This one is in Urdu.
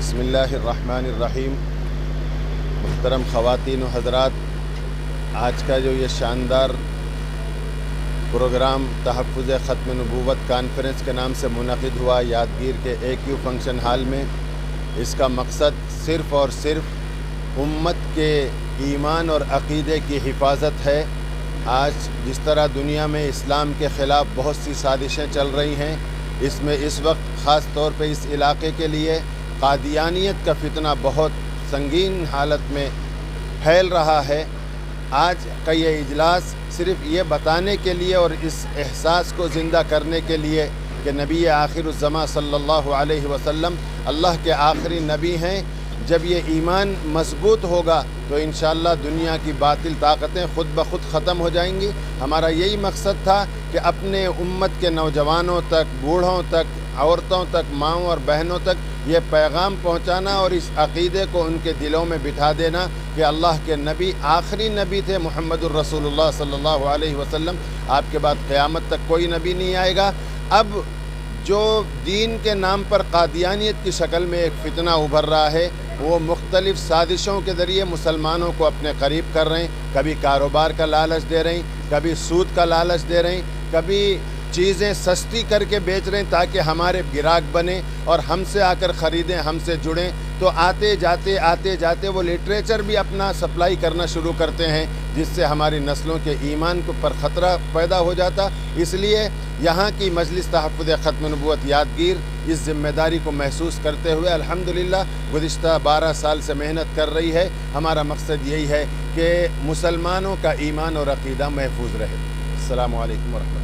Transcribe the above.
بسم اللہ الرحمن الرحیم۔ محترم خواتین و حضرات، آج کا جو یہ شاندار پروگرام تحفظ ختم نبوت کانفرنس کے نام سے منعقد ہوا یادگیر کے AQ فنکشن ہال میں، اس کا مقصد صرف اور صرف امت کے ایمان اور عقیدے کی حفاظت ہے۔ آج جس طرح دنیا میں اسلام کے خلاف بہت سی سازشیں چل رہی ہیں، اس میں اس وقت خاص طور پہ اس علاقے کے لیے قادیانیت کا فتنہ بہت سنگین حالت میں پھیل رہا ہے۔ آج کا یہ اجلاس صرف یہ بتانے کے لیے اور اس احساس کو زندہ کرنے کے لیے کہ نبی آخر الزماں صلی اللہ علیہ وسلم اللہ کے آخری نبی ہیں۔ جب یہ ایمان مضبوط ہوگا تو انشاءاللہ دنیا کی باطل طاقتیں خود بخود ختم ہو جائیں گی۔ ہمارا یہی مقصد تھا کہ اپنے امت کے نوجوانوں تک، بوڑھوں تک، عورتوں تک، ماؤں اور بہنوں تک یہ پیغام پہنچانا اور اس عقیدے کو ان کے دلوں میں بٹھا دینا کہ اللہ کے نبی آخری نبی تھے، محمد الرسول اللہ صلی اللہ علیہ وسلم۔ آپ کے بعد قیامت تک کوئی نبی نہیں آئے گا۔ اب جو دین کے نام پر قادیانیت کی شکل میں ایک فتنہ ابھر رہا ہے، وہ مختلف سازشوں کے ذریعے مسلمانوں کو اپنے قریب کر رہے ہیں۔ کبھی کاروبار کا لالچ دے رہے ہیں، کبھی سود کا لالچ دے رہے ہیں، کبھی چیزیں سستی کر کے بیچ رہے ہیں تاکہ ہمارے گراہک بنیں اور ہم سے آ کر خریدیں، ہم سے جڑیں۔ تو آتے جاتے وہ لٹریچر بھی اپنا سپلائی کرنا شروع کرتے ہیں، جس سے ہماری نسلوں کے ایمان پر خطرہ پیدا ہو جاتا۔ اس لیے یہاں کی مجلس تحفظ ختم نبوت یادگیر اس ذمہ داری کو محسوس کرتے ہوئے الحمدللہ گزشتہ 12 سال سے محنت کر رہی ہے۔ ہمارا مقصد یہی ہے کہ مسلمانوں کا ایمان اور عقیدہ محفوظ رہے۔ السلام علیکم ورحمۃ اللہ۔